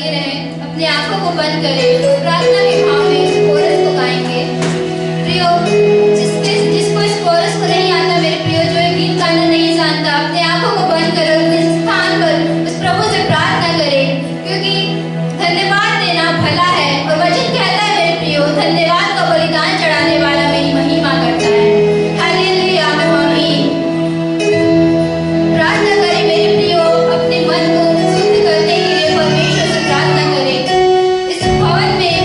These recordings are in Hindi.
लगे रहें, अपनी आंखों को बंद करें, प्रार्थना के भाव में इस कोरस को गाएंगे। प्रियो, जिसको इस कोरस को नहीं आता, मेरे प्रियो जो ये गीत गाना नहीं जानता, अपनी आंखों को बंद करो, अपने स्थान पर उस प्रभु से प्रार्थना करें, क्योंकि धन्यवाद देना भला है और वचन कहता है मेरे प्रियो, धन्यवाद का बलिदान चढ़ाने वाला मेरी महिमा करता है। हालेलुया, आमीन। प्रार्थना करें मेरे प्रियो, अपने मन को शुद्ध करने के लिए परमेश्वर से प्रार्थना करें। इस भवन में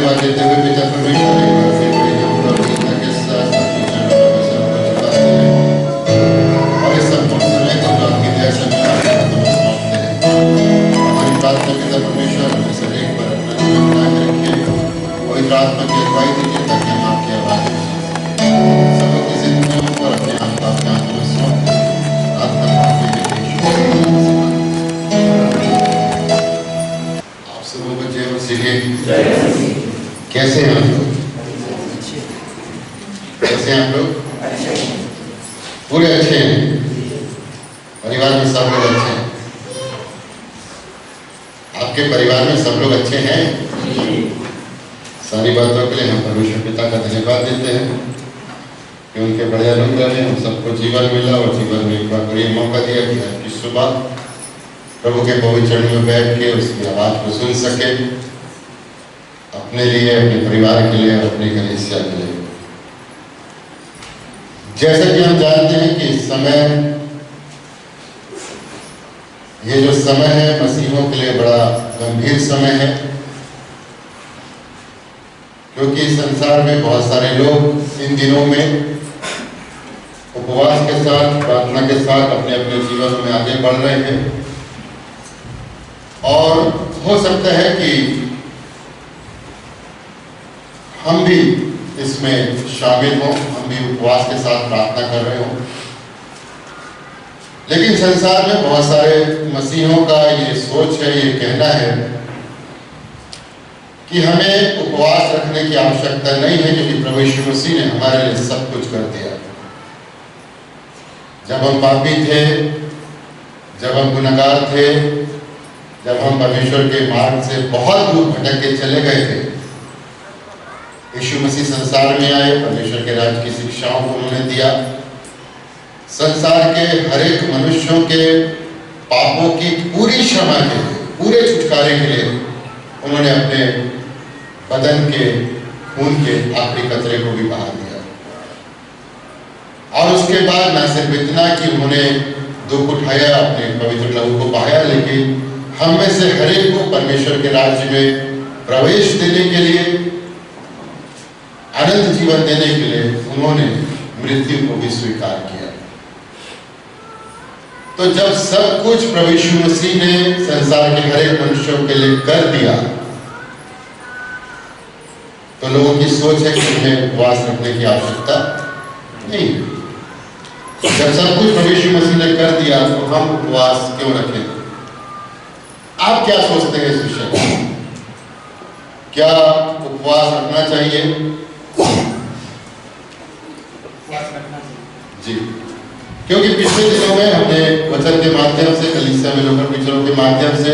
धन्यवाद देते हुए पिता परमेश्वर एक बार फिर बड़ी गीता के साथ और इस संपूर्ण समय को जो आपकी दया से मिला हमारी प्रार्थना पिता परमेश्वर हमें से एक बार अपना जीवन बना के रखिए पवित्र आत्मा की अगुवाई दीजिए ताकि हम आपकी आवाज में सबों की जिंदगियों पर अपने आप को आपके हाथों में सौंप दें। प्रार्थना आप सबों को जय मसीह। कैसे हैं आप लोग? कैसे हैं आप लोग? पूरे अच्छे हैं? परिवार में सब लोग अच्छे हैं? आपके परिवार में सब लोग अच्छे हैं? सारी बातों के लिए हम परमेश्वर पिता का धन्यवाद देते हैं कि उनके बड़े अनुग्रह में हम सबको जीवन मिला और जीवन में एक बार ये मौका दिया कि आपकी सुबह प्रभु के पवित्र चरणों में बैठ के उसकी आवाज को सुन सके, अपने लिए, अपने परिवार के लिए और अपनी कलीसिया के लिए। जैसा कि हम जानते हैं कि इस समय, ये जो समय है मसीहों के लिए बड़ा गंभीर समय है, क्योंकि संसार में बहुत सारे लोग इन दिनों में उपवास के साथ, प्रार्थना के साथ अपने अपने जीवन में आगे बढ़ रहे हैं और हो सकता है कि हम भी इसमें शामिल हों, हम भी उपवास के साथ प्रार्थना कर रहे हों। लेकिन संसार में बहुत सारे मसीहों का ये सोच है, ये कहना है कि हमें उपवास रखने की आवश्यकता नहीं है क्योंकि प्रभु यीशु मसीह ने हमारे लिए सब कुछ कर दिया। जब हम पापी थे, जब हम गुनहगार थे, जब हम परमेश्वर के मार्ग से बहुत दूर भटक के चले गए थे, यीशु मसीह संसार में आए, परमेश्वर के राज्य की शिक्षाओं को उन्होंने दिया, संसार के हर एक मनुष्यों के पापों की पूरी क्षमा के लिए, पूरे छुटकारे के लिए उन्होंने अपने बदन के खून के आखिरी कतरे को भी बहा दिया। और उसके बाद न सिर्फ इतना कि उन्होंने दुख उठाया, अपने पवित्र लहू को बहाया, लेकिन हम में से हर एक को परमेश्वर के राज्य में प्रवेश देने के लिए, अनंत जीवन देने के लिए उन्होंने मृत्यु को भी स्वीकार किया। तो जब सब कुछ प्रभु यीशु मसीह ने संसार के हर एक मनुष्यों के लिए कर दिया, तो लोगों की सोच है कि उन्हें उपवास रखने की आवश्यकता नहीं। जब सब कुछ प्रभु यीशु मसीह ने कर दिया तो हम उपवास क्यों रखें? आप क्या सोचते हैं इस विषय में? क्या उपवास रखना चाहिए? जी, क्योंकि पिछले दिनों में हमने वचन के माध्यम से, कलीसिया में लोकल पिक्चरों के माध्यम से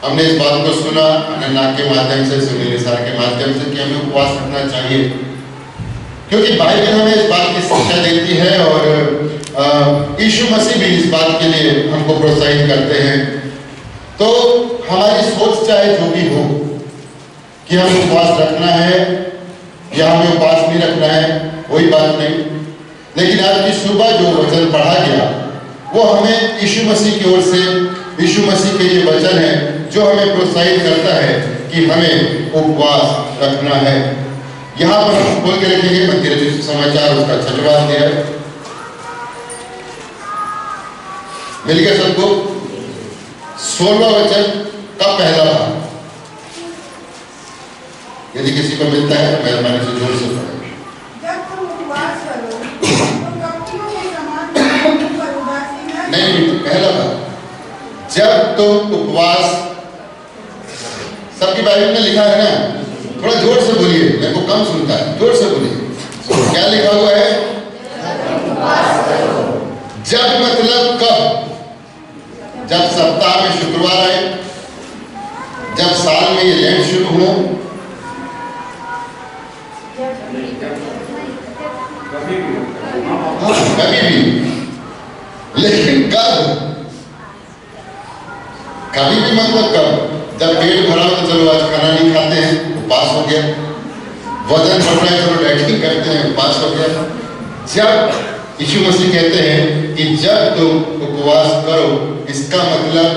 हमने इस बात को सुना, अनन्ना के माध्यम से, सुनील सार के माध्यम से कि हमें उपवास रखना चाहिए, क्योंकि बाइबल हमें इस बात की शिक्षा देती है और यीशु मसीह भी इस बात के लिए हमको प्रोत्साहित करते हैं। तो हमारी सोच चाहे जो भी हो कि हमें उपवास रखना है या हमें उपवास नहीं रखना है, कोई बात नहीं, लेकिन आज की सुबह जो वचन पढ़ा गया वो हमें यीशु मसीह की ओर से, यीशु मसीह के ये वचन है जो हमें प्रोत्साहित करता है कि हमें उपवास रखना है। यहाँ पर हम खोल के रखेंगे मत्ती रचित समाचार, उसका 6वां अध्याय। मिल गया सबको? 16वां वचन का पहला भाग। यदि किसी को मिलता है तो मेहरबानी से जोर से पढ़ें। जब तुम उपवास करो तो कपटियों के समान पर उदासी न नहीं, पहला भाग। जब तुम उपवास, सबकी बाइबल में लिखा है ना, थोड़ा जोर से बोलिए, मेरे को कम सुनता है, जोर से बोलिए। क्या लिखा हुआ है? जब मतलब कब? जब सप्ताह में शुक्रवार आए, जब साल में ये लैंड शुरू हो, कभी भी, लेकिन कब? कभी भी मतलब कब? जब पेट भरा हो तो चलो आज खाना नहीं खाते हैं, उपवास हो गया। वजन बढ़ रहा है, चलो डाइटिंग करते हैं, उपवास हो गया। जब यीशु मसीह कहते हैं कि जब तुम उपवास करो, इसका मतलब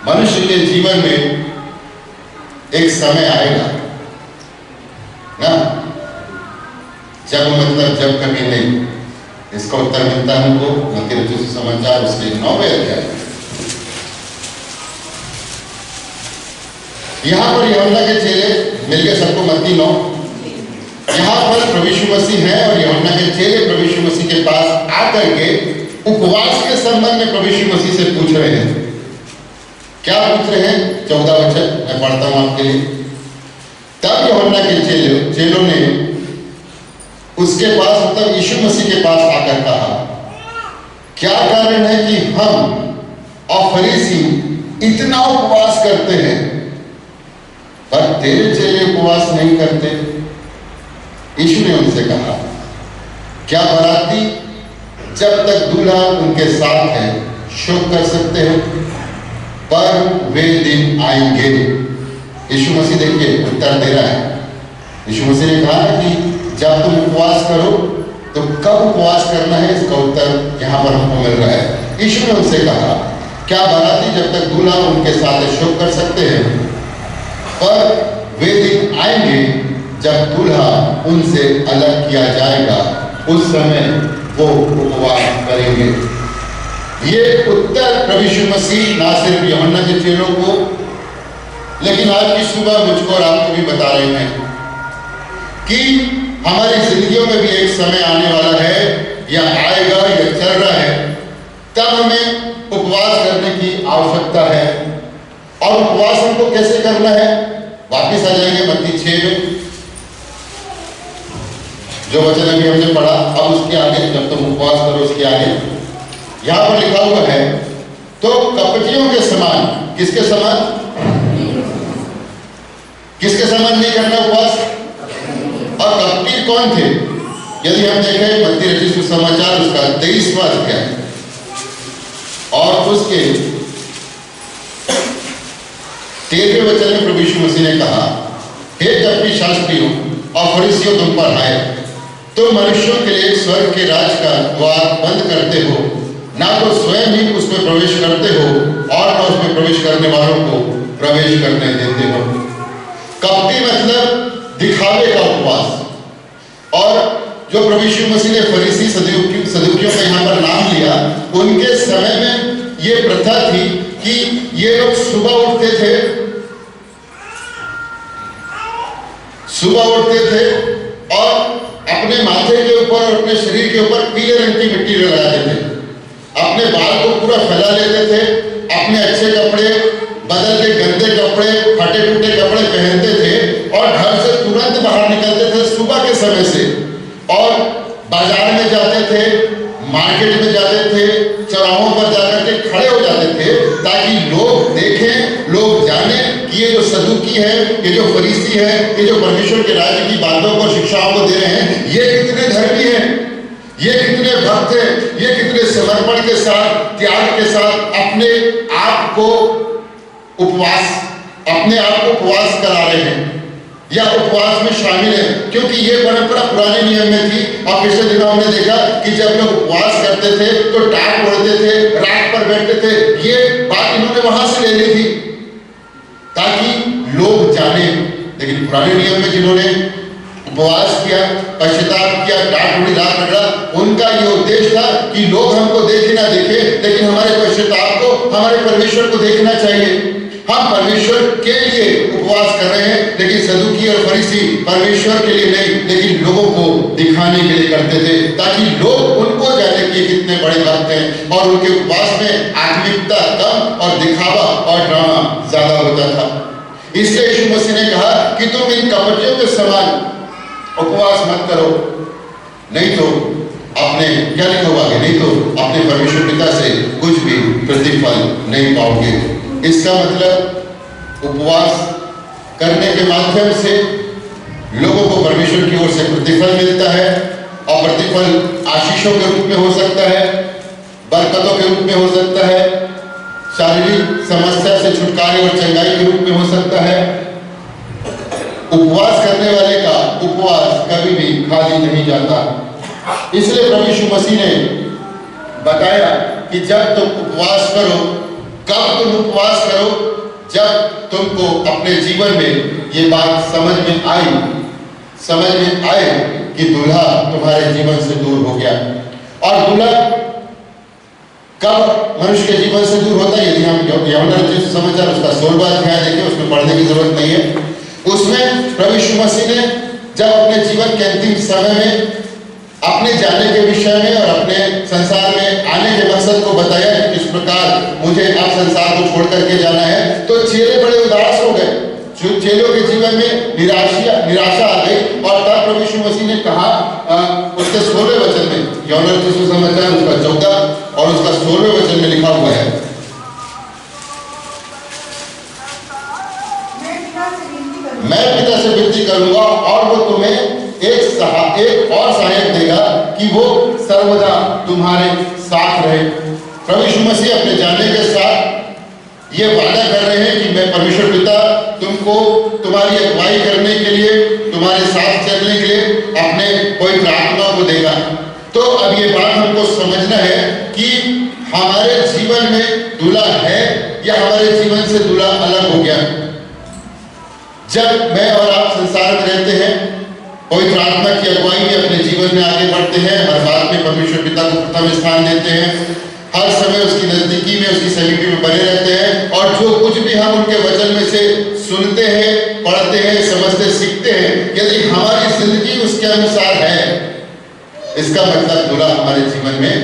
मनुष्य के जीवन में एक समय आएगा जब मतलब जब कभी नहीं, इसका उत्तर मिलता है हमको मत्ती रचित सुसमाचार उसके 9वें अध्याय। यहाँ पर यूहन्ना के चेले मिल गए, सबको मत्ती 9। यहाँ पर प्रभु यीशु मसीह है और यूहन्ना के चेले प्रभु यीशु मसीह के पास आकर के उपवास के संबंध में प्रभु यीशु मसीह से पूछ रहे हैं। क्या पूछ रहे हैं? 14 वचन मैं पढ़ता हूं आपके लिए। तब यूहन्ना के चेलों ने उसके पास मतलब यीशु मसीह के पास आकर कहा, क्या कारण है कि हम और फरीसी इतना उपवास करते हैं पर तेरे चेले उपवास नहीं करते? यीशु ने उनसे कहा, क्या बाराती जब तक दूल्हा उनके साथ है शोक कर सकते हैं? पर वे दिन आएंगे। यीशु मसीह देखिए उत्तर दे रहा है। यीशु मसीह ने कहा कि जब तुम उपवास करो तो कब उपवास करना है, इसका उत्तर यहाँ पर हमको मिल रहा है। यीशु ने उनसे कहा, क्या बाराती जब तक दूल्हा उनके साथ शोक कर सकते हैं? पर वे दिन आएंगे जब दूल्हा उनसे अलग किया जाएगा, उस समय वो उपवास करेंगे। ये उत्तर प्रभु यीशु मसीह ना सिर्फ यूहन्ना के चेलों को, लेकिन आज की सुबह मुझको और आपको भी बता रहे हैं कि हमारी जिंदगियों में भी एक समय आने वाला है या आएगा या चल रहा है, तब हमें उपवास करने की आवश्यकता है। और उपवास हमको कैसे करना है? वापिस आ जाएंगे मत्ती 6 में, जो वचन अभी हमने पढ़ा। अब उसके आगे जब तुम उपवास करो उसके आगे यहां पर लिखा हुआ है, तो कपटियों के समान, किसके समान? किसके समान नहीं करना उपवास? और कपटी कौन थे? यदि हम देखें मत्ती रचित सुसमाचार उसका 23वां अध्याय और उसके 13वें वचन में प्रभु यीशु मसीह ने कहा, हे कपटी शास्त्रियों और फरीसियों, तुम पर हाय, तुम मनुष्यों के लिए स्वर्ग के राज का द्वार बंद करते हो, ना तो स्वयं ही उसमें प्रवेश करते हो और न उसमें प्रवेश करने वालों को प्रवेश करने देते हो। कपटी मतलब दिखावे का उपवास। और जो प्रभु यीशु मसीह ने फरीसी सदूकियों का यहाँ पर नाम लिया, उनके समय में ये प्रथा थी कि ये लोग सुबह उठते थे और अपने माथे के ऊपर और अपने शरीर के ऊपर पीले रंग की मिट्टी लगा देते थे, अपने बाल को पूरा फैला लेते थे, अपने अच्छे कपड़े बदल के गंदे कपड़े, फटे टूटे कपड़े पहनते थे और घर से तुरंत बाहर निकलते थे सुबह के समय से, और बाजार में जाते थे, मार्केट में जाते थे, चौराहों पर जाकर के खड़े हो जाते थे ताकि लोग देखें, लोग जाने कि ये जो सदूकी है, ये जो फरीसी है, ये जो परमेश्वर के राज्य की बातों को, शिक्षाओं को दे रहे हैं, ये कितने धर्मी हैं, ये कितने भक्त हैं, ये कितने समर्पण के साथ, त्याग के साथ अपने आप को उपवास करा रहे हैं या उपवास में शामिल है। क्योंकि ये परंपरा पुराने नियम में थी और पिछले दिनों हमने देखा कि जब लोग उपवास करते थे तो टाट ओढ़ते थे, रात पर बैठते थे। ये बात इन्होंने वहां से ले ली थी ताकि लोग जाने। लेकिन पुराने नियम में जिन्होंने उपवास किया, पश्चाताप किया, डांट उड़ी, रात रगड़ा, उनका ये उद्देश्य था कि लोग हमको देखे ना देखे, लेकिन हमारे पश्चाताप को, हमारे परमेश्वर को देखना चाहिए। हम परमेश्वर के लिए उपवास कर रहे हैं, लेकिन सदूकी और फरीसी परमेश्वर के लिए नहीं, लेकिन लोगों को दिखाने के लिए करते थे ताकि लोग उनको जाने कि कितने बड़े भक्त हैं। और उनके उपवास में आत्मिकता कम और दिखावा और ड्रामा ज्यादा होता था। इसलिए यीशु मसीह ने कहा कि तुम इन कपटियों के समान उपवास मत करो, नहीं तो अपने क्या लिखा हुआ है, नहीं तो अपने परमेश्वर पिता से कुछ भी प्रतिफल नहीं पाओगे। इसका मतलब उपवास करने के माध्यम से लोगों को परमेश्वर की ओर से प्रतिफल मिलता है, और प्रतिफल आशीषों के रूप में हो सकता है, बरकतों के रूप में हो सकता है, शारीरिक समस्या से छुटकारे और चंगाई के रूप में हो सकता है। उपवास करने वाले का उपवास कभी भी खाली नहीं जाता। इसलिए प्रभु यीशु मसीह ने बताया कि जब तुम उपवास करो, कब तुम उपवास करो? जब तुमको अपने जीवन में ये बात समझ में आए कि दूल्हा तुम्हारे जीवन से दूर हो गया। और दूल्हा कब मनुष्य के जीवन से दूर होता है? यदि हम यूहन्ना रचित सुसमाचार उसका 16वां अध्याय देखें, उसमें पढ़ने की जरूरत नहीं है। उसमें प्रभु यीशु मसीह ने जब अपने जीवन के अंतिम समय में अपने जाने के विषय में और अपने संसार में आने के मकसद को बताया कि किस प्रकार मुझे अब संसार को छोड़ करके जाना है, तो चेले बड़े उदास हो गए। चेलों के जीवन में निराशा आ गई। और तब प्रभु यीशु मसीह ने कहा उसके 16वें वचन में, यूहन्ना रचित सुसमाचार उसका 14 और उसका 16वें वचन में लिखा हुआ है, मैं पिता से विनती करूंगा और वो तुम्हें एक और सहायक देगा कि वो सर्वदा तुम्हारे साथ रहे। प्रभु यीशु मसीह अपने जाने के साथ ये वादा कर रहे हैं कि मैं परमेश्वर पिता तुमको तुम्हारी अगुवाई करने के लिए, तुम्हारे साथ चलने के लिए अपने पवित्र आत्मा को देगा। तो अब ये बात हमको समझना है कि हमारे जीवन में दूल्हा है या हमारे जीवन से दूल्हा अलग हो गया। जब मैं और आप संसार में रहते हैं, पवित्र आत्मा की अगुवाई में अपने जीवन में आगे बढ़ते हैं, हर बात में परमेश्वर पिता को प्रथम स्थान देते हैं, हर समय उसकी नजदीकी में, उसकी समीपी में बने रहते हैं। और जो कुछ भी हम उनके वचन में से सुनते हैं, पढ़ते हैं, समझते, सीखते हैं, यदि हमारी जिंदगी उसके अनुसार है, इसका मतलब दूल्हा हमारे जीवन में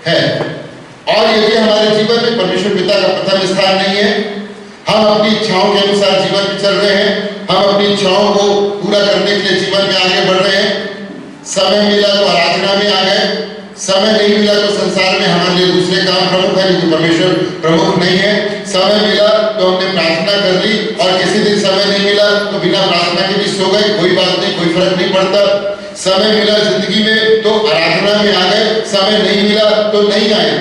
है। और यदि हमारे जीवन में परमेश्वर पिता का प्रथम स्थान नहीं है, हम अपनी इच्छाओं के अनुसार जीवन में चल रहे हैं, हम अपनी इच्छाओं को पूरा करने के लिए जीवन में आगे बढ़ रहे हैं, समय मिला तो आराधना में आ गए, समय नहीं मिला तो संसार में हमारे लिए दूसरे काम प्रमुख है, लेकिन परमेश्वर प्रमुख नहीं है। समय मिला तो हमने प्रार्थना कर ली और किसी दिन समय नहीं मिला तो बिना प्रार्थना के भी सो गए, कोई बात नहीं, कोई फर्क नहीं पड़ता। समय मिला जिंदगी में तो आराधना में आ गए, समय नहीं मिला तो नहीं आए।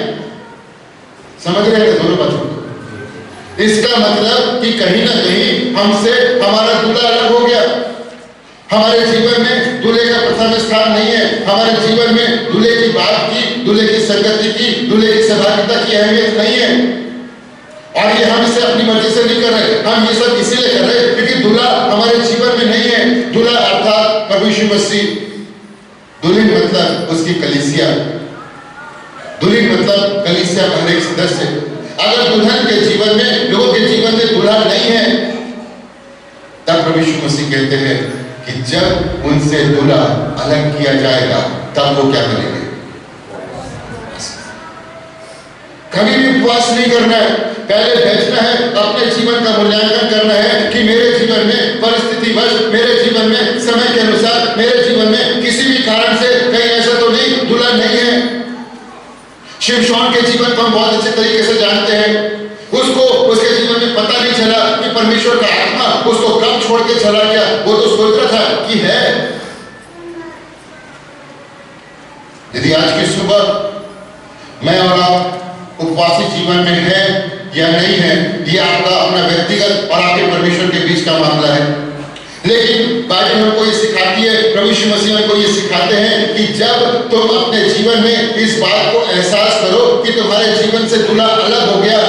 समझ रहे हैं दोनों बातों को? इसका मतलब कि कहीं ना कहीं हमसे हमारा दूल्हा अलग हो गया। हमारे जीवन में दूल्हे का प्रथम स्थान नहीं है। हमारे जीवन में दूल्हे की बात की, दूल्हे की संगति की, दूल्हे की सहभागिता की अहमियत नहीं है। और ये हम इसे अपनी मर्जी से नहीं कर रहे, हम ये सब इसीलिए कर रहे क्योंकि दूल्हा हमारे जीवन में नहीं है। दूल्हा अर्थात प्रभु यीशु मसीह, दुल्हन मतलब उसकी कलीसिया, दुल्हन मतलब कलीसिया का हर एक सदस्य। अगर दुल्हन के जीवन में, लोगों के जीवन में दूल्हा नहीं है, तब प्रभु यीशु मसीह कहते हैं कि जब उनसे दूल्हा अलग किया जाएगा तब वो क्या करेंगे? कभी भी उपवास नहीं करना है, पहले बैठना है, अपने जीवन का मूल्यांकन करना है कि मेरे जीवन में परिस्थितिवश, मेरे जीवन में समय के अनुसार, मेरे जीवन में किसी भी कारण से कहीं ऐसा तो नहीं दूल्हा नहीं है। शिमशोन के जीवन को हम बहुत अच्छे तरीके से जानते हैं। उसको उसके जीवन में पता नहीं चला कि परमेश्वर का आत्मा उसको कब छोड़ के चला गया। वो तो सोच रहा था कि है। यदि आज की सुबह मैं और आप उपवासी जीवन में है या नहीं है, ये आपका अपना व्यक्तिगत और आपके परमेश्वर के बीच का मामला है। लेकिन बाइबल हमको ये सिखाती है, प्रभु यीशु मसीह हमको ये सिखाते हैं कि जब तुम अपने जीवन में इस बात को एहसास करो कि तुम्हारे जीवन से दूल्हा अलग हो गया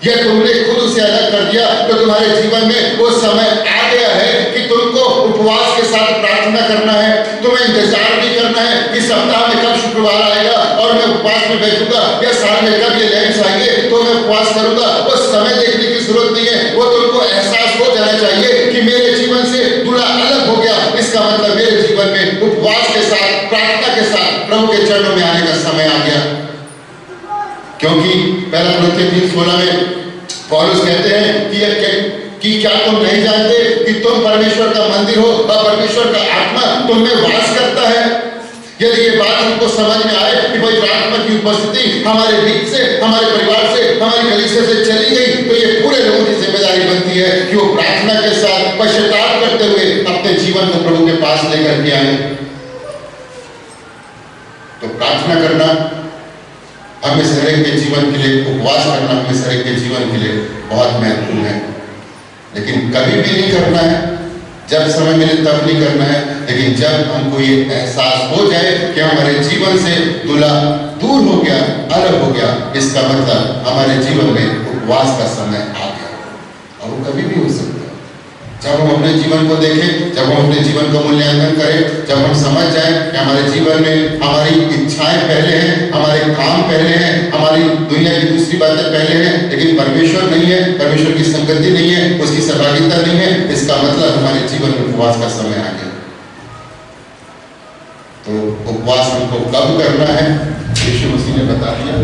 या तुमने खुद उसे अलग कर दिया, तो तुम्हारे जीवन में वो समय आ गया है कि तुमको उपवास के साथ प्रार्थना करना है। तुम्हें इंतजार नहीं करना है कि सप्ताह में कब शुक्रवार आएगा और मैं उपवास में बैठूंगा, या साल में कब ये लैंड्स आएंगे तो मैं उपवास करूंगा। वो समय देखने की जरूरत नहीं है। वो तुमको एहसास हो जाना चाहिए कि मेरे जीवन से दूल्हा अलग हो गया। इसका मतलब मेरे जीवन में उपवास के साथ, प्रार्थना के साथ प्रभु के चरणों में आने का समय आ गया। क्योंकि पहला कुरिन्थियों 3:16 में पौलुस कहते हैं कि क्या तुम नहीं जानते कि तुम परमेश्वर का मंदिर हो और परमेश्वर का आत्मा तुम में वास करता है। यदि ये बात हमको समझ में आए कि पवित्र आत्मा की उपस्थिति हमारे बीच से, हमारे परिवार से, हमारी कलीसिया से चली गई, तो ये पूरे लोगों की जिम्मेदारी बनती है कि वो प्रार्थना के साथ पश्चाताप करते हुए अपने जीवन को प्रभु के पास लेकर के आए। तो प्रार्थना करना हमें शरीर के जीवन के लिए, उपवास करना हमें शरीर के जीवन के लिए बहुत महत्वपूर्ण है। लेकिन कभी भी नहीं करना है जब समय मिले तब नहीं करना है, लेकिन जब हमको ये एहसास हो जाए कि हमारे जीवन से दूल्हा दूर हो गया, अलग हो गया, इसका मतलब हमारे जीवन में उपवास का समय आ गया। और वो कभी भी हो सकता है। जब हम अपने जीवन को देखें, जब हम अपने जीवन का मूल्यांकन करें, जब हम समझ जाएं कि हमारे जीवन में हमारी इच्छाएं पहले हैं, हमारे काम पहले हैं, हमारी दुनिया की दूसरी बातें पहले हैं, लेकिन परमेश्वर नहीं है, परमेश्वर की संगति नहीं है, उसकी सहभागिता नहीं है, इसका मतलब हमारे जीवन में उपवास का समय आ गया। तो उपवास हमको कब करना है, यीशु मसीह ने बता दिया,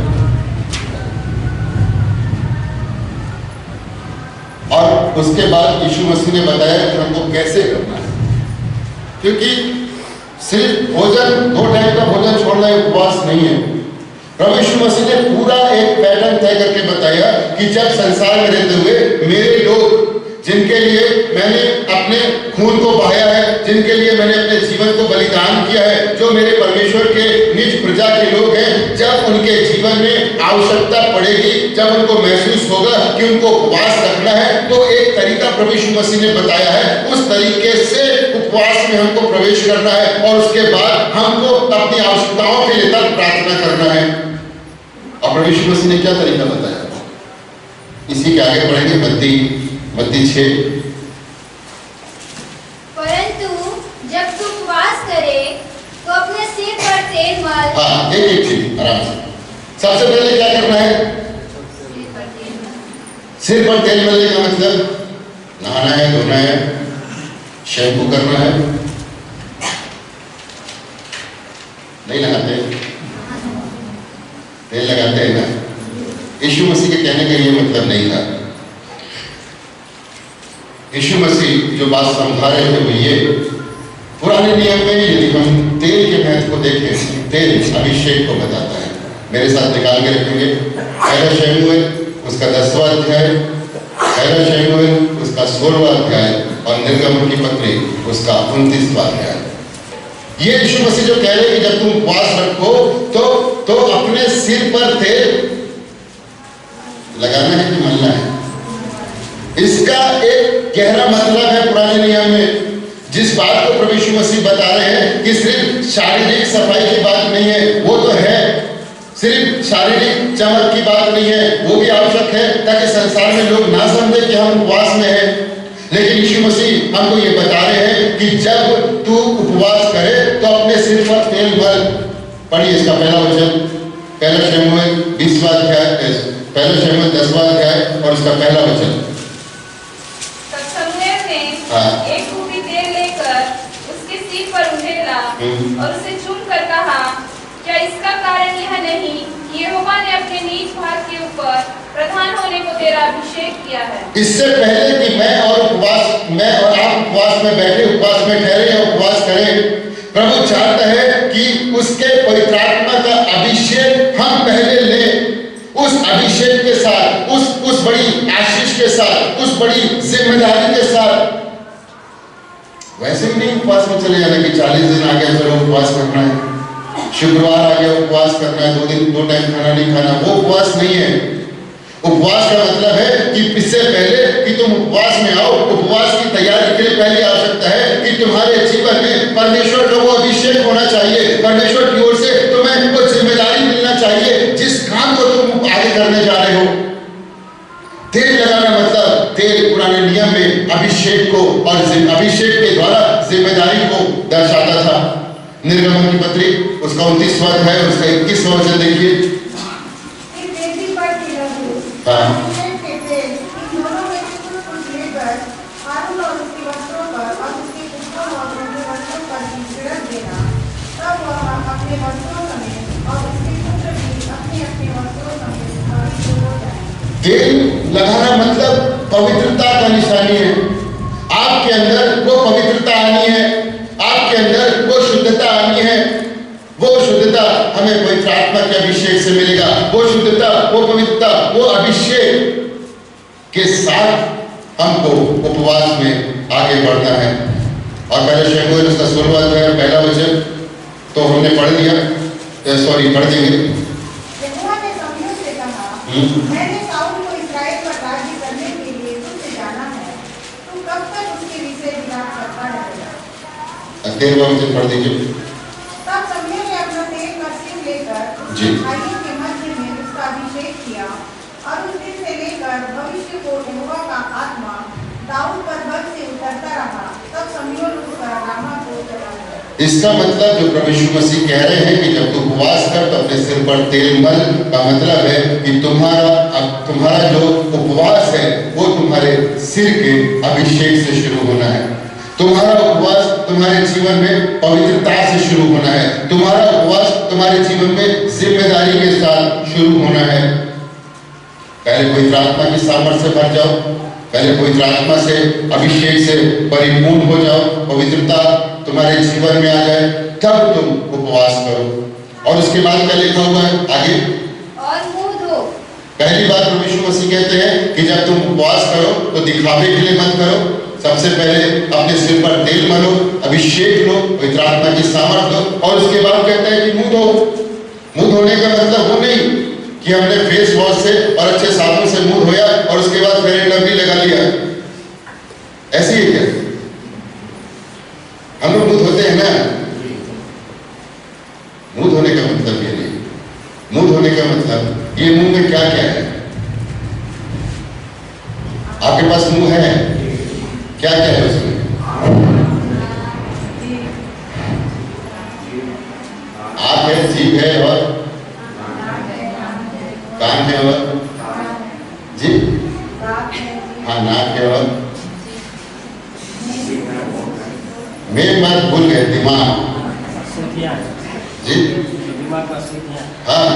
और उसके बाद यीशु मसीह ने बताया कि हमको कैसे करना है। क्योंकि सिर्फ भोजन, 2 टाइम का भोजन छोड़ना उपवास नहीं है। प्रभु यीशु मसीह ने पूरा एक पैटर्न तय करके बताया कि जब संसार में रहते हुए मेरे लोग, जिनके लिए मैंने अपने खून को बहाया है, जिनके लिए मैंने अपने जीवन को बलिदान किया है, जो मेरे परमेश्वर के निज प्रजा के लोग हैं, जब उनके जीवन में आवश्यकता पड़ेगी, जब उनको महसूस होगा कि उनको उपवास रखना है, तो एक तरीका प्रभु यीशु मसीह ने बताया है, उस तरीके से उपवास में हमको प्रवेश करना है और उसके बाद हमको अपनी आवश्यकताओं के लिए तब प्रार्थना करना है। और प्रभु यीशु मसीह ने क्या तरीका बताया, इसी के आगे बढ़ेंगे। मत्ती 6। परंतु जब तू उपवास करे तो अपने सिर पर तेल मल। हाँ, एक चीज आराम से। सबसे पहले क्या करना है, सिर पर तेल मलने का मतलब नहाना है, धोना है, शैम्पू करना है, नहीं लगाते, तेल लगाते हैं ना। यीशु मसीह के कहने का ये मतलब नहीं था। यीशु मसीह जो बात समझा रहे थे वो ये, पुराने नियम में यदि हम तेल के महत्व को देखें, तेल अभिषेक को बताता है। मेरे साथ निकाल के रखेंगे, पहला शमूएल उसका 10वां अध्याय, पहला शमूएल उसका 16वां अध्याय और निर्गमन की पत्री उसका 29वां अध्याय। ये यीशु मसीह जो कह रहे हैं कि जब तुम उपवास रखो तो अपने सिर पर तेल लगाना है कि मलना है। इसका एक गहरा मतलब है पुराने नियम में, जिस बात को प्रभु यीशु मसीह बता रहे हैं कि सिर्फ शारीरिक सफाई की बात नहीं है, वो तो है, सिर्फ शारीरिक चमक की बात नहीं है, वो भी आवश्यक है ताकि संसार में लोग ना समझे कि हम उपवास में हैं। लेकिन यीशु मसीह हमको ये बता रहे हैं कि जब तू उपवास करे तो अपने सिर पर तेल मल। पढ़िए इसका पहला वचन, पहला शमूएल 20वां अध्याय, पहला शमूएल 10वां अध्याय और उसका पहला वचन। एक खूबी तेल लेकर उसके सिर पर उंडेला और उसे चूम कर कहा, क्या इसका कारण यह नहीं कि यहोवा ने अपने नीच भाग के ऊपर प्रधान होने को तेरा अभिषेक किया है। इससे पहले कि मैं और आप उपवास में बैठे, उपवास में ठहरे या उपवास करें, प्रभु चाहता है कि उसके पवित्र आत्मा का अभिषेक हम पहले लें। उस अभिषेक के साथ, उस बड़ी आशीष के साथ, उस बड़ी जिम्मेदारी के साथ, वैसे ही नहीं उपवास में चले जाना कि 40 दिन आ गया चलो उपवास करना है, शुक्रवार आ गया उपवास करना है, 2 दिन 2 टाइम खाना नहीं खाना, वो उपवास नहीं है। उपवास का मतलब है कि इससे पहले कि तुम उपवास में आओ, उपवास की तैयारी के लिए पहले आवश्यकता है कि तुम्हारे जीवन में परमेश्वर का वो अभिषेक होना चाहिए, परमेश्वर की ओर से तुम्हें वो जिम्मेदारी मिलना चाहिए जिस काम को तुम आगे करने जा रहे हो। तेल लगाना मतलब तेल पुराने नियम में अभिषेक को और अभिषेक के द्वारा जिम्मेदारी को दर्शाता था। निर्गमन की पत्री उसका 29वां अध्याय और उसका 21वां वचन देखिए। तेल लगाना मतलब पवित्रता का निशानी है। आपके अंदर वो पवित्रता आनी है, आपके अंदर वो शुद्धता आनी है। वो शुद्धता हमें पवित्र आत्मा के अभिषेक से मिलेगा। वो शुद्धता, वो पवित्रता, वो अभिषेक के साथ हमको उपवास में आगे बढ़ना है। और पहले शमूएल उसका 16वां अध्याय पहला वचन तो हमने पढ़ लिया, पढ़ देंगे। मैंने साउल को इस्राएल पर राज्य करने के लिए तुझसे जाना है, तू कब तक उसके विषय विलाप करता रहेगा? 13वां वचन पढ़ दीजिए। तब शमूएल ने अपना तेल का सिर लेकर उसके भाइयों के मध्य में उसका अभिषेक किया और उस दिन से लेकर भविष्य को यहोवा का आत्मा दाऊद पर बल से उतर इसका मतलब जो प्रभु यीशु मसीह कह रहे हैं कि जब तू उपवास कर तो अपने सिर पर तेल मल, का मतलब है कि तुम्हारा जो उपवास है वो तुम्हारे सिर के अभिषेक से शुरू होना है। तुम्हारा उपवास तुम्हारे जीवन में पवित्रता से शुरू होना है। तुम्हारा उपवास तुम्हारे जीवन में जिम्मेदारी के साथ शुरू होना है। पहले पवित्र आत्मा की सामर्थ्य से भर जाओ, पहले पवित्र आत्मा से अभिषेक से परिपूर्ण हो जाओ, पवित्रता तुम्हारे जीवन में आ जाए, तब तुम उपवास करो। और उसके बाद क्या लिखा हुआ है आगे? और मुंह धो। पहली बात प्रभु यीशु मसीह कहते हैं कि जब तुम उपवास करो तो दिखावे के लिए मत करो। सबसे पहले अपने सिर पर तेल मलो, अभिषेक लो, पवित्र आत्मा की सामर्थ लो, और उसके बाद कहते हैं कि मुंह धो। मुंह धोने का मतलब वो नहीं कि हमने फेस वॉश से और अच्छे साबुन से मुंह धोया और उसके बाद फेयर एंड लवली लगा लिया। ऐसे ही क्या हम लोग मुंह धोते हैं ना? मुंह धोने का मतलब ये नहीं। मुंह धोने का मतलब ये मुंह में क्या क्या है? आपके पास मुंह है, क्या क्या है उसमें? आंख है, जीभ है और कान है और जी हाँ नाक है और मेन बात भूल गए, दिमाग जी हाँ।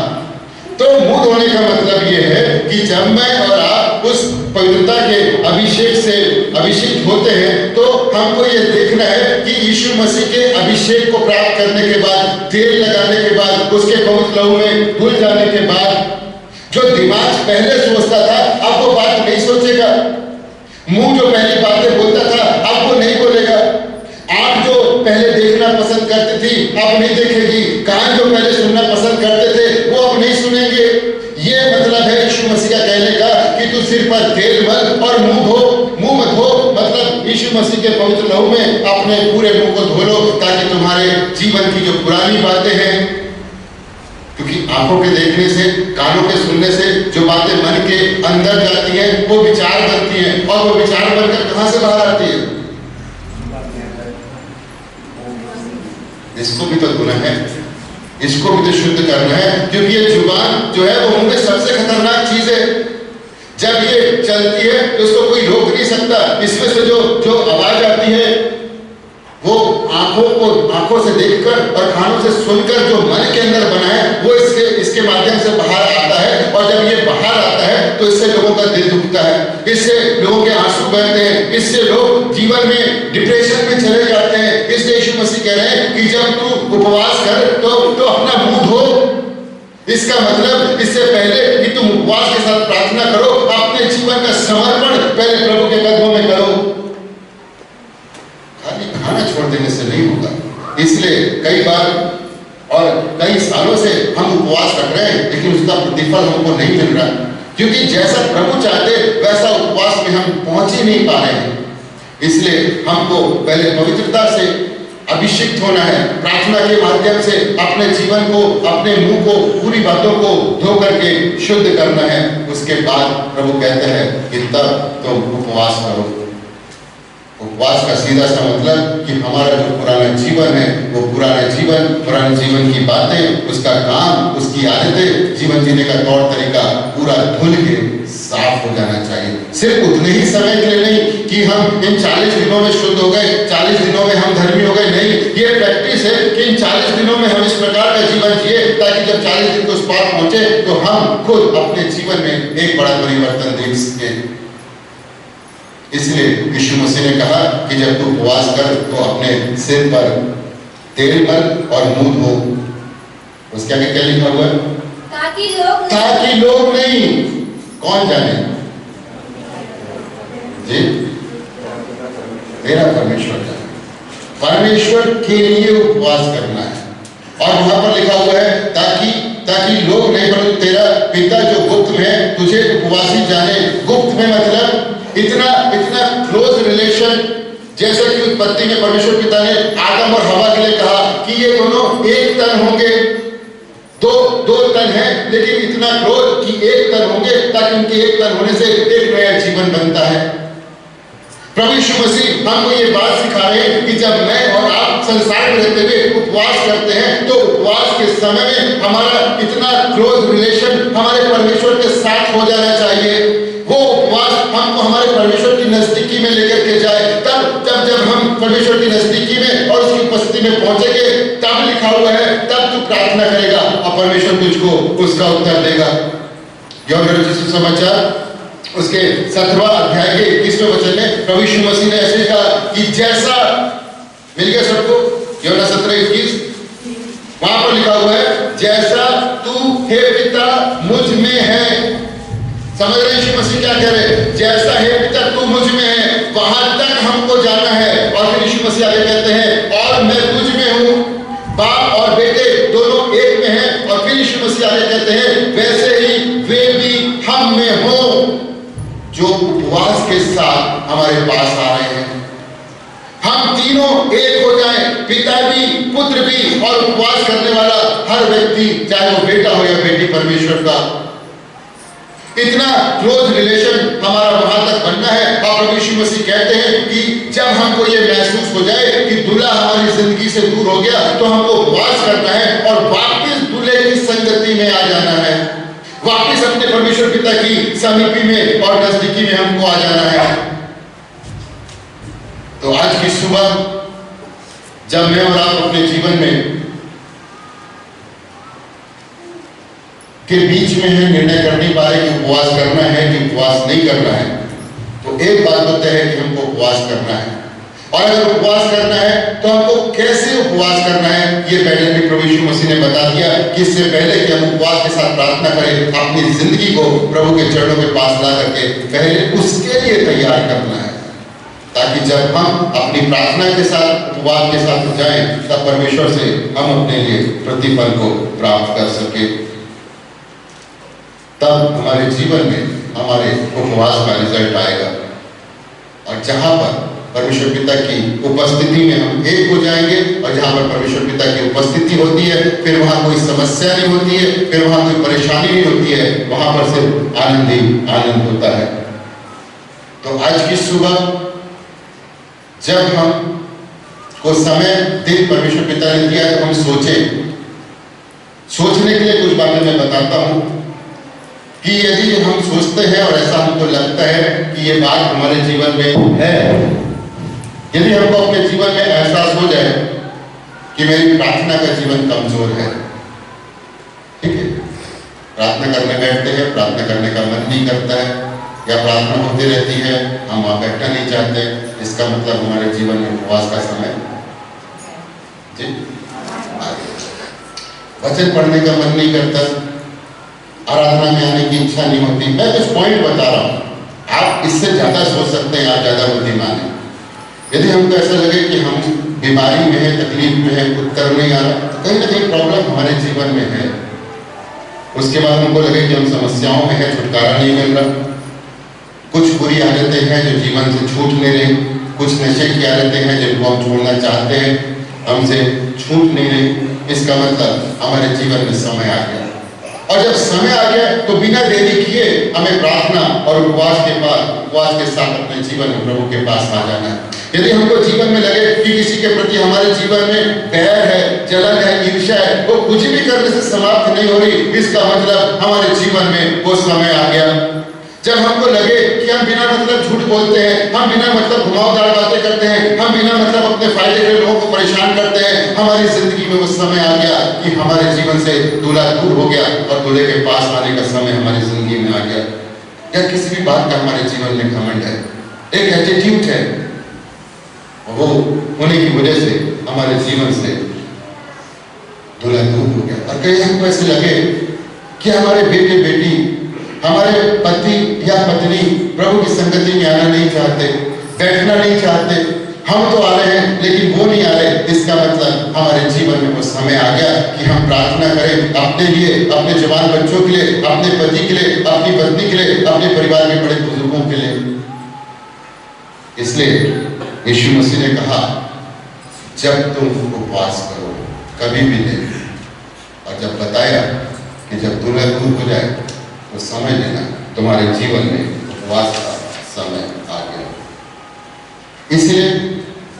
तो मुंह धोने का मतलब ये है कि जब मैं और आप उस पवित्रता के अभिषेक से अभिषेक होते हैं तो हमको ये देखना है कि यीशु मसीह के अभिषेक को प्राप्त करने के बाद, तेल लगाने के बाद, उसके पवित्र लहू में धुल जाने के बाद जो दिमाग पहले सोचता था अब वो बात नहीं सोचेगा। मुंह जो पहली बातें बोलता था अब वो नहीं बोलेगा। आंख जो पहले देखना पसंद करती थी अब नहीं देखेगी। कान जो पहले सुनना पसंद करते थे वो अब नहीं सुनेंगे। ये मतलब है यीशु मसीह का कहने का कि तू सिर पर तेल मल और मुंह धो। मुंह मत धो मतलब यीशु मसीह के पवित्र लहू में अपने पूरे मुंह को धो लो, ताकि तुम्हारे जीवन की जो पुरानी बातें हैं, क्योंकि आंखों के देखने से, कानों के सुनने से जो बातें मन के अंदर जाती हैं वो विचार बनती हैं, और वो विचार बनकर कहां से बाहर आती है? इसको भी तो धोना है, इसको भी तो शुद्ध करना है, क्योंकि ये जुबान जो है वो मुंह में सबसे खतरनाक चीज है। जब ये चलती है तो उसको कोई रोक नहीं सकता। इसमें से जो आवाज आती है वो आंखों से देखकर और कानों से सुनकर जो मन के अंदर बना है वो इसके माध्यम से बाहर आता है, और जब ये बाहर आता है तो इससे लोगों का दिल दुखता है, इससे लोगों के आंसू बहते हैं, इससे लोग जीवन में डिप्रेशन में चले जाते हैं। इसलिए यीशु मसीह कह रहे हैं कि जब तू उपवास कर तो अपना मुंह धो। इसका मतलब इससे पहले कि तुम उपवास के साथ प्रार्थना करो, अपने जीवन का समर्पण पहले प्रभु के कदमों में करो। खाली खाना छोड़ देने से नहीं होगा। इसलिए कई बार और कई सालों से हम उपवास रख रहे हैं, लेकिन उसका प्रतिफल हमको नहीं मिल रहा, क्योंकि जैसा प्रभु चाहते वैसा उपवास में हम पहुंच ही नहीं पा रहे हैं। इसलिए हमको पहले पवित्रता से अभिषिक्त होना है, प्रार्थना के माध्यम से अपने जीवन को, अपने मुंह को, पूरी बातों को धो करके शुद्ध करना है। उसके बाद प्रभु कहते हैं कि तब तुम उपवास करो। उपवास का सीधा सा मतलब कि हमारा जो पुराना जीवन है वो पुराने जीवन की बातें, उसका काम, उसकी आदतें, जीवन जीने का तौर तरीका पूरा धुल के साफ हो जाना चाहिए। सिर्फ उतने ही समय के लिए नहीं कि हम इन 40 दिनों में शुद्ध हो गए, 40 दिनों में हम धर्मी हो गए, नहीं। ये प्रैक्टिस है कि इन 40 दिनों में हम इस प्रकार का जीवन जिए ताकि जब 40 दिन को उस पार पहुंचे तो हम खुद अपने जीवन में एक बड़ा परिवर्तन देख सके। इसलिए यीशु मसीह ने कहा कि जब तू उपवास कर तो अपने सिर पर तेल मल और मुंह धो। उसके आगे क्या लिखा हुआ है? ताकि लोग नहीं, कौन जाने? जी मेरा परमेश्वर जाने। परमेश्वर के लिए उपवास करना है। और वहां पर लिखा हुआ है ताकि लोग नहीं, परंतु तेरा पिता जो गुप्त में है तुझे उपवासी जाने। गुप्त में मतलब इतना क्लोज रिलेशन, जैसे कि उत्पत्ति में परमेश्वर पिता ने आदम और हवा के लिए कहा कि ये दोनों एक तन होंगे। दो तन है लेकिन इतना क्लोज कि एक तन होंगे, ताकि उनके एक तन होने से एक नया जीवन बनता है। प्रभु यीशु मसीह हमको ये बात सिखा रहे हैं कि जब मैं और आप संसार में रहते हुए उपवास करते हैं तो उपवास के समय में हमारा इतना क्लोज रिलेशन हमारे परमेश्वर के साथ हो जाना चाहिए। वो उपवास हमको हमारे परमेश्वर की नजदीकी में लेकर के जाए। तब जब हम परमेश्वर की नजदीकी में और उसकी उपस्थिति में पहुंचेंगे, तब लिखा हुआ है तब तू प्रार्थना करेगा और परमेश्वर तुझको उसका उत्तर देगा। यूहन्ना रचित सुसमाचार उसके 17वां अध्याय के 21वें वचन में प्रभु यीशु मसीह ने ऐसे कहा कि जैसा, मिल गया सबको यूहन्ना 17:21, वहां पर लिखा हुआ है जैसा तू हे पिता मुझ में है। समझ रहे यीशु मसीह क्या कह रहे? जैसा हे पिता तू मुझ में है, वहां तक हमको जाना है। और फिर यीशु मसीह आगे कहते हैं और मैं तुझ में हूं, बाप और बेटे दोनों एक में हैं। और फिर यीशु मसीह आगे कहते हैं वैसे ही वे भी हम में हो जो उपवास के साथ हमारे पास आ रहे हैं। हम तीनों एक हो जाएं, पिता भी पुत्र भी और उपवास करने वाला हर व्यक्ति, चाहे वो बेटा हो या बेटी परमेश्वर का। इतना क्लोज रिलेशन हमारा वहां तक बनना है। और प्रभु यीशु मसीह कहते हैं कि जब हमको ये महसूस हो जाए कि दूल्हा हमारी जिंदगी से दूर हो गया तो हमको उपवास करना है और वापस दूल्हे की संगति में आ जाना है, वापस अपने परमेश्वर पिता की समीपी में और नजदीकी में हमको आ जाना है। तो आज की सुबह जब मैं और आप अपने जीवन में के बीच में है, निर्णय कर नहीं पा रहे कि उपवास करना है कि उपवास नहीं करना है, तो एक बात तो तय है कि हमको उपवास करना है। और अगर उपवास करना है तो हमको कैसे उपवास करना है ये पहले भी प्रभु यीशु मसीह ने बता दिया कि इससे पहले कि हम उपवास के साथ प्रार्थना करें, अपनी जिंदगी को प्रभु के चरणों के पास ला करके पहले उसके लिए तैयार करना है, ताकि जब हम अपनी प्रार्थना के साथ उपवास के साथ जाएं तब परमेश्वर से हम अपने लिए प्रतिफल को प्राप्त कर सके। तब हमारे जीवन में हमारे उपवास का रिजल्ट आएगा। और जहां पर परमेश्वर पिता की उपस्थिति में हम एक हो जाएंगे और जहां पर परमेश्वर पिता की उपस्थिति होती है फिर वहां कोई समस्या नहीं होती है, फिर वहां कोई परेशानी नहीं होती है, वहां पर सिर्फ आनंद ही आनंद होता है। तो आज की सुबह जब हम को समय दिन परमेश्वर पिता ने दिया तो हम सोचने के लिए कुछ बातें मैं बताता हूं कि यदि हम सोचते हैं और ऐसा हमको लगता है कि ये बात हमारे जीवन में है, यदि हमको अपने जीवन में एहसास हो जाए कि मेरी प्रार्थना का जीवन कमजोर है, ठीक है, प्रार्थना करने बैठते हैं, प्रार्थना करने का मन नहीं करता है या प्रार्थना होती रहती है, हम वहां बैठना नहीं चाहते, इसका मतलब हमारे जीवन में उपवास का समय जी, वचन पढ़ने का मन नहीं करता, आराधना में आने की इच्छा नहीं होती। मैं कुछ पॉइंट बता रहा हूं, आप इससे ज्यादा सोच सकते हैं, आप ज्यादा बुद्धिमान हैं। यदि हमको ऐसा लगे कि हम बीमारी में है, तकलीफ में है, उत्तर नहीं आ रहा, तो कहीं ना कहीं प्रॉब्लम हमारे जीवन में है। उसके बाद हमको लगे कि हम समस्याओं में है, छुटकारा नहीं मिल रहा, कुछ बुरी आदतें हैं जो जीवन से छूट नहीं रही, कुछ नशे की आदतें हैं जिनको हम छोड़ना चाहते हैं, हमसे छूट नहीं रही, इसका मतलब हमारे जीवन में समय आ गया। और जब समय आ गया तो बिना देरी किए हमें प्रार्थना और उपवास के साथ अपने जीवन में प्रभु के पास आ जाना है। यदि हमको जीवन में लगे कि किसी के प्रति हमारे जीवन में बैर है, जलन है, ईर्ष्या है, वो कुछ भी करने से समाप्त नहीं हो रही, इसका मतलब हमारे जीवन में वो समय आ गया। जब हमको लगे कि हम बिना मतलब झूठ बोलते हैं, हम बिना मतलब घुमावदार बातें करते हैं, हम बिना मतलब अपने फायदे के लोगों को परेशान करते हैं, हमारी जिंदगी में वो समय आ गया कि हमारे जीवन से दूल्हा दूर हो गया और दूल्हे के पास आने का समय हमारी जिंदगी में आ गया। या किसी भी बात का हमारे जीवन में घमंड है, एक एटीट्यूड है, वो होने की वजह से हमारे जीवन से दूल्हा दूर हो गया। और कहीं हमको ऐसे लगे कि हमारे बेटे बेटी, हमारे पति या पत्नी प्रभु की संगति में आना नहीं चाहते, बैठना नहीं चाहते, हम तो आ रहे हैं लेकिन वो नहीं आ रहे, इसका मतलब हमारे जीवन में वो समय आ गया कि हम प्रार्थना करें अपने लिए, अपने जवान बच्चों के लिए, अपने पति के लिए, अपनी पत्नी के लिए, अपने परिवार के बड़े बुजुर्गों के लिए। इसलिए यीशु मसीह ने कहा जब तुम उपवास करो कभी भी नहीं, और जब बताया कि जब दूल्हा दूर हो जाए तो समझ लेना तुम्हारे जीवन में उपवास का समय आ गया। इसलिए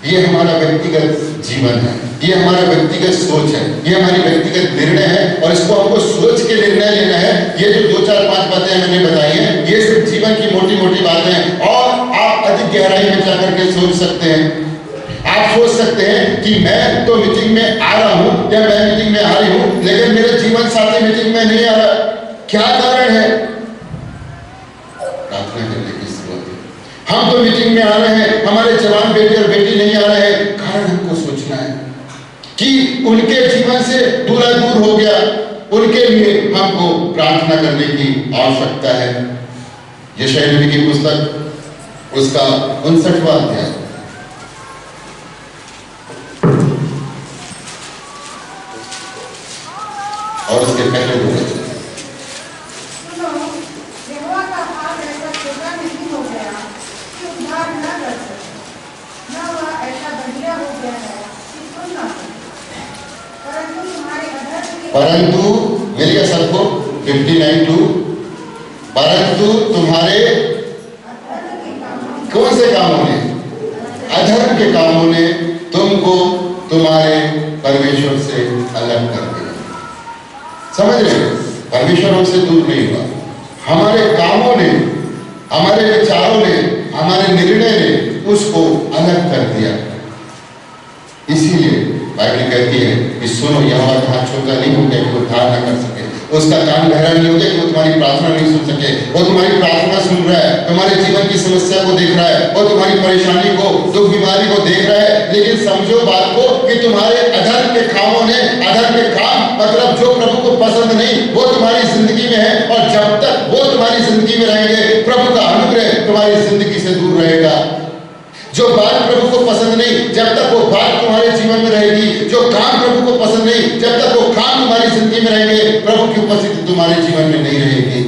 ये हमारा व्यक्तिगत जीवन है, ये हमारा व्यक्तिगत सोच है, ये हमारी व्यक्तिगत निर्णय है और इसको हमको सोच के निर्णय लेना है। ये जो 2 4 5 बातें मैंने बताई हैं, ये सिर्फ जीवन की मोटी मोटी बातें हैं और आप अधिक गहराई में जाकर के सोच सकते हैं। आप सोच सकते हैं कि मैं तो मीटिंग में आ रहा हूं या मैं मीटिंग में आ रही हूं, लेकिन मेरे जीवन साथी मीटिंग में नहीं आ रहा, क्या कारण है? प्रार्थना करने की जरूरत है। हम तो मीटिंग में आ रहे हैं, हमारे जवान बेटे और बेटी नहीं आ रहे हैं, कारण हमको सोचना है कि उनके जीवन से दूर हो गया, उनके लिए हमको प्रार्थना करने की आवश्यकता है। यशायाह नबी की पुस्तक उसका 59वां अध्याय और उसके पहले 2 वचन। सुनो, यहोवा का हाथ ऐसा छोटा नहीं हो गया कि उद्धार न कर सके, न वह ऐसा बढ़िया हो गया है कि सुन न सके, परंतु तुम्हारे अधर्म के परंतु मिल गया सबको 59:2। परंतु तुम्हारे अधर्म के कामों कौन से कामों ने? अधर्म के कामों ने तुमको तुम्हारे परमेश्वर से अलग कर दिया। समझ रहे? परमेश्वर हमसे दूर नहीं हुआ, हमारे कामों ने, हमारे विचारों ने, हमारे निर्णय ने उसको अलग कर दिया। इसीलिए बाइबल कहती है कि सुनो, यहोवा का हाथ छोटा नहीं हो गया कि वो उद्धार न कर सके, उसका कान गहरा नहीं हो गया कि वो तुम्हारी प्रार्थना नहीं सुन सके। वो तुम्हारी प्रार्थना सुन रहा है, तुम्हारे जीवन की समस्या को देख रहा है, वो तुम्हारी परेशानी को, दुख बीमारी को देख रहा है, लेकिन समझो बात को कि तुम्हारे अधर्म के कामों ने, अधर्म के काम मतलब जो प्रभु को पसंद नहीं, वो तुम्हारी जिंदगी में है और जब तक वो तुम्हारी जिंदगी में रहेंगे, प्रभु का अनुग्रह तुम्हारी जिंदगी से दूर रहेगा। जो बात प्रभु को पसंद नहीं, जब तक वो बात तुम्हारे जीवन में रहेगी, जो काम प्रभु को पसंद नहीं, जब तक वो काम तुम्हारी जिंदगी में रहेंगे, प्रभु की उपस्थिति तुम्हारे जीवन में नहीं रहेगी।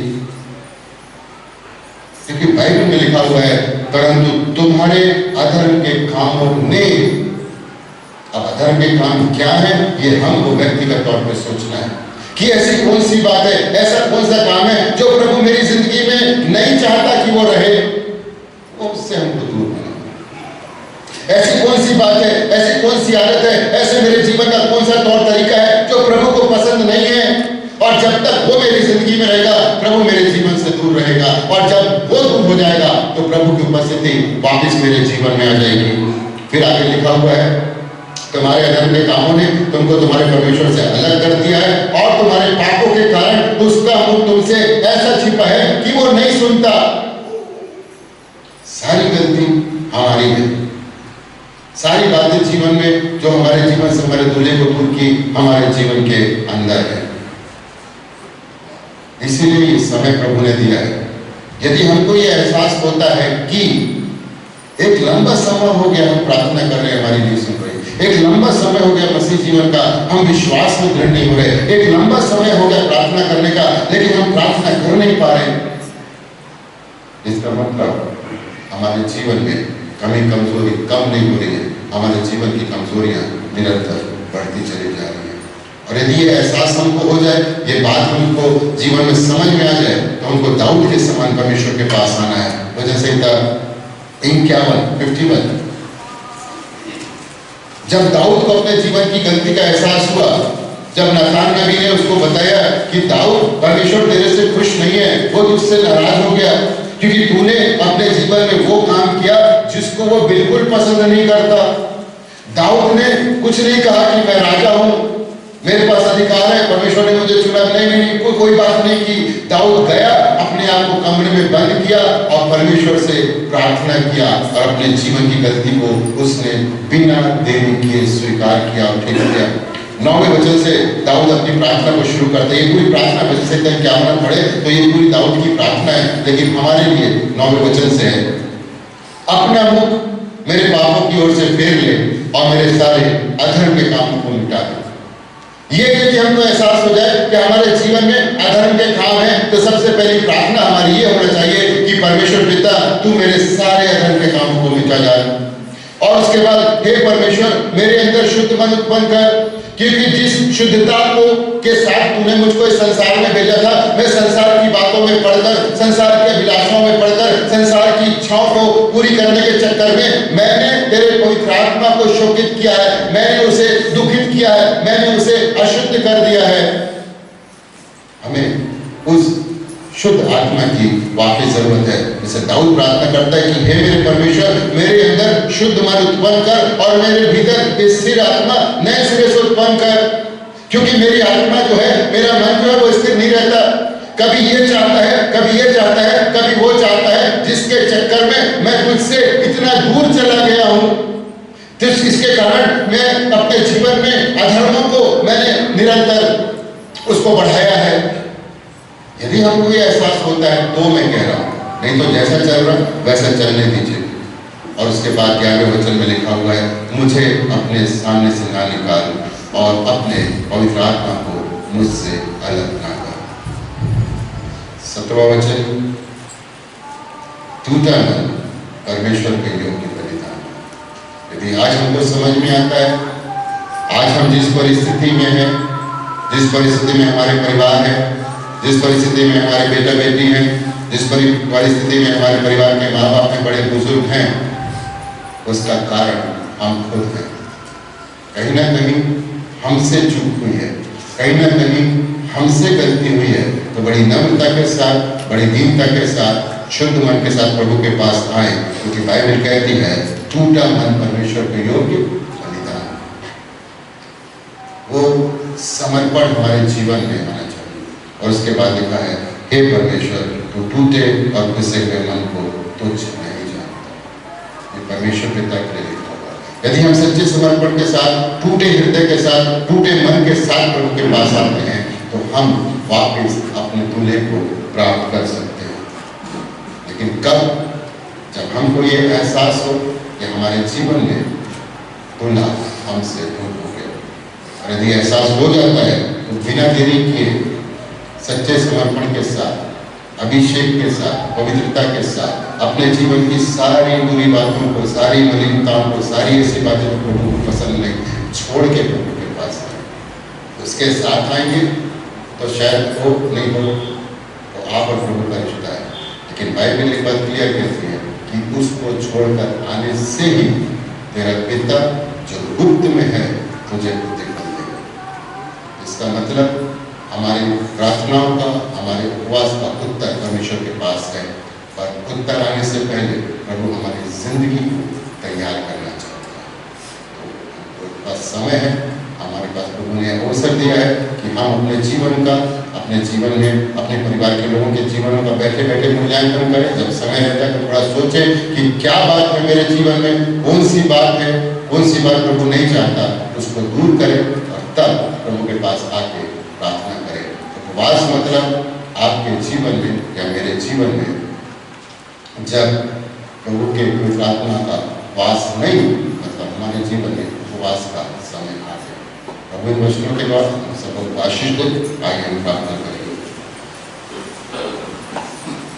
क्योंकि बाइबल में लिखा हुआ है, परंतु तुम्हारे अधर्म के कामों ने। अब अधर्म के काम क्या है, ये हमको व्यक्तिगत तौर पर सोचना है कि ऐसी कौन सी बात है, ऐसा कौन सा काम है जो प्रभु मेरी जिंदगी में नहीं चाहता कि वो रहे, उससे हमको दूर होना। ऐसी कौन सी बात है, ऐसी कौन सी आदत है, ऐसे मेरे जीवन का कौन सा तौर तरीका है जो प्रभु को पसंद नहीं है, और जब तक वो मेरी जिंदगी में रहेगा, प्रभु मेरे जीवन से दूर रहेगा, और जब वो दूर हो जाएगा तो प्रभु की उपस्थिति वापस मेरे जीवन में आ जाएगी। फिर आगे लिखा हुआ है, तुम्हारे अधर्म के कामों ने तुमको तुम्हारे परमेश्वर से अलग कर दिया है और तुम्हारे पापों के कारण उसका मुख तुमसे ऐसा छिपा है कि वो नहीं सुनता। सारी गलती हमारी है, सारी बातें जीवन में जो हमारे जीवन से हमारे दूल्हे को दूर की हमारे जीवन के अंदर है। इसीलिए ये समय प्रभु ने दिया है। यदि हमको ये एहसास होता है कि एक लंबा समय हो गया हम प्रार्थना कर रहे हैं, हमारी नहीं सुन रही, एक लंबा समय हो गया मसीह जीवन का हम विश्वास में दृढ़ नहीं हो रहे, एक लंबा समय हो गया प्रार्थना करने का लेकिन हम प्रार्थना कर नहीं पा रहे, इसका मतलब हमारे जीवन में कमी कमजोरी कम नहीं हो रही है, हमारे जीवन की कमजोरियां निरंतर बढ़ती चली जा रही है। और यदि ये एहसास हमको हो जाए, ये बात हमको जीवन में समझ में आ जाए, तो हमको दाऊद के समान परमेश्वर के पास आना है। वजह से 51 जब दाऊद को अपने जीवन की गलती का एहसास हुआ, जब नातान नबी ने उसको बताया कि दाऊद परमेश्वर तेरे से खुश नहीं है, वो तुझसे नाराज हो गया क्योंकि तूने अपने जीवन में वो काम किया जिसको वो बिल्कुल पसंद नहीं करता। दाऊद ने कुछ नहीं कहा कि मैं राजा हूं, मेरे पास अधिकार है, परमेश्वर ने मुझे चुना, नहीं, कोई बात नहीं की। दाऊद गया, अपने आप को कमरे में बंद किया और परमेश्वर से प्रार्थना किया और अपने जीवन की गलती को उसने बिना देरी किए स्वीकार किया और ठीक किया। 9वें वचन से दाऊद अपनी प्रार्थना को शुरू करते हैं। ये पूरी प्रार्थना वजह से क्या होना पड़े तो ये पूरी दाऊद की प्रार्थना है, लेकिन हमारे लिए 9वें वचन से है, अपना मुख मेरे पापों की ओर से फेर ले और मेरे सारे अधर्म के कामों को मिटा दे। ये यदि हमको एहसास हो जाए कि हमारे जीवन में अधर्म के काम है, तो सबसे पहली प्रार्थना हमारी ये होना चाहिए कि परमेश्वर पिता तू मेरे सारे अधर्म के कामों को मिटा जाए, और उसके बाद हे परमेश्वर मेरे अंदर शुद्ध मन उत्पन्न कर, क्योंकि जिस शुद्धता को के साथ तूने मुझको इस संसार में भेजा था, मैं संसार की बातों में पढ़कर, संसार के अभिलाषाओं में पढ़कर, संसार की इच्छाओं को पूरी करने के चक्कर में मैंने तेरे पवित्र आत्मा को शोकित किया है, मैंने उसे दुखित किया है, मैंने उसे अशुद्ध कर दिया है। हमें उस शुद्ध आत्मा की वाकई जरूरत है। जैसे दाऊद प्रार्थना करता है कि हे मेरे परमेश्वर, मेरे अंदर शुद्ध मन उत्पन्न कर और मेरे भीतर स्थिर आत्मा नए सिरे से उत्पन्न कर। क्योंकि मेरी आत्मा जो है, मेरा मन जो है, वो स्थिर नहीं रहता। कभी ये चाहता है, कभी ये चाहता है, कभी वो चाहता है, जिसके चक्कर में मैं तुझसे इतना दूर चला गया हूं। तो इसके कारण मैं अपने जीवन में अधर्मों को मैंने निरंतर उसको बढ़ाया है। यदि हमको ये एहसास होता है तो मैं कह रहा हूं, नहीं तो जैसा चल रहा वैसा चलने दीजिए। और उसके बाद 11वें वचन में लिखा हुआ है, मुझे अपने सामने से ना निकाल और अपने पवित्र आत्मा को मुझसे अलग ना कर। 17वां वचन, टूटा मन परमेश्वर के योग्य बलिदान। यदि आज हमको समझ में आता है, आज हम जिस परिस्थिति में हैं, जिस परिस्थिति में हमारे परिवार है, जिस परिस्थिति में हमारे बेटा बेटी हैं, जिस परिस्थिति में हमारे परिवार के माँ बाप में बड़े बुजुर्ग हैं, उसका कारण हम खुद हैं। कहीं ना कहीं हमसे चूक हुई है, कहीं ना कहीं हमसे गलती हुई है। तो बड़ी नम्रता के साथ, बड़ी दीनता के साथ, शुद्ध मन के साथ प्रभु के पास आए, क्योंकि बाइबल कहती है टूटा मन परमेश्वर के योग्य बलिदान। वो समर्पण हमारे जीवन में आना चाहिए। और उसके बाद लिखा है, हे परमेश्वर, तू टूटे और पिसे हुए मन को तुझ नहीं जानता। ये परमेश्वर पिता के लिए लिखा हुआ। यदि हम सच्चे समर्पण के साथ, टूटे हृदय के साथ, टूटे मन के साथ प्रभु के पास आते हैं, तो हम वापस अपने दूल्हे को प्राप्त कर सकते हैं। लेकिन कब? जब हमको ये एहसास हो कि हमारे जीवन में दूल्हा हमसे दूर हो गया। और यदि एहसास हो जाता है तो बिना देरी किए सच्चे समर्पण के साथ, अभिषेक के साथ, पवित्रता के साथ अपने जीवन की सारी बुरी बातों को, सारी मलिनताओं को, सारी ऐसी बातें जो प्रभु को पसंद नहीं, छोड़ के प्रभु के पास आए। उसके साथ आएंगे तो शायद हो नहीं हो, तो आप और प्रभु का रिश्ता है। लेकिन बाइबल एक बात क्लियर कहती है कि उसको छोड़कर आने से ही तेरा पिता जो गुप्त में है तुझे दिखा देगा। इसका मतलब हमारी प्रार्थनाओं का, हमारे उपवास का उत्तर परमेश्वर के पास है। पर उत्तर आने से पहले प्रभु हमारी जिंदगी को तैयार करना चाहता है। तो हमारे पास समय है, हमारे पास प्रभु ने अवसर दिया है कि हम अपने जीवन का, अपने जीवन में, अपने परिवार के लोगों के जीवनों का बैठे बैठे मूल्यांकन करें। जब समय रहता है तो थोड़ा सोचें कि क्या बात है मेरे जीवन में, कौन सी बात है, कौन सी बात प्रभु नहीं चाहता, उसको दूर करें और तब प्रभु के पास आके प्रार्थना करें। उपवास मतलब आपके जीवन में या मेरे जीवन में जब प्रभु के प्रार्थना का वास नहीं, मतलब हमारे जीवन में उपवास का समय आ गया। प्रभु इन वचनों के द्वारा हम सबको आशीष दे। आइए हम प्रार्थना करेंगे।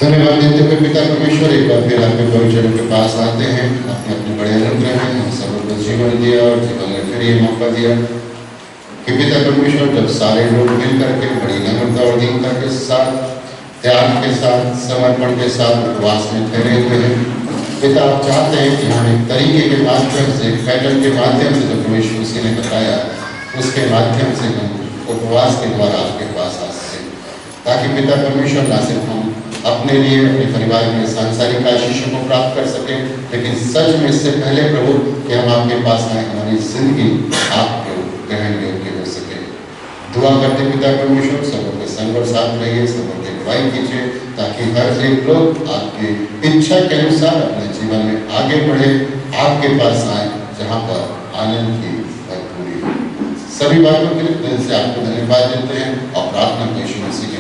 धन्यवाद देते हुए पिता परमेश्वर, एक बार फिर आपके पवित्र के पास आते हैं। अपने अपने बड़े अनुग्रह हैं, हम सबको जीवन दिया और जीवन में फिर ये मौका दिया कि पिता परमेश्वर जब सारे लोग मिल करके बड़ी नम्रता और दीनता के साथ, त्याग के साथ, समर्पण के साथ उपवास में ठहरे हुए हैं, पिता आप चाहते हैं कि हम एक तरीके के माध्यम से, पैटर्न के माध्यम से, जो परमेश्वर उसी ने बताया, उसके माध्यम से हम उपवास के द्वारा आपके पास आ सकें, ताकि पिता परमेश्वर ना सिर्फ हम अपने लिए, अपने परिवार में सांसारिक आशीषों को प्राप्त कर सकें, लेकिन सच में इससे पहले प्रभु कि हम आपके पास आए, हमारी जिंदगी आपको ग्रहण योग्य हो सके। दुआ करते पिता परमेश्वर, सबों के संग और साथ रहिए, सबों की अगुवाई कीजिए, ताकि हर एक लोग आपकी इच्छा के अनुसार अपने जीवन में आगे बढ़े, आपके पास आए, जहाँ पर आनंद की भरपूरी हो। सभी बातों के लिए दिल से आपको धन्यवाद देते हैं और प्रार्थना को यीशु मसीह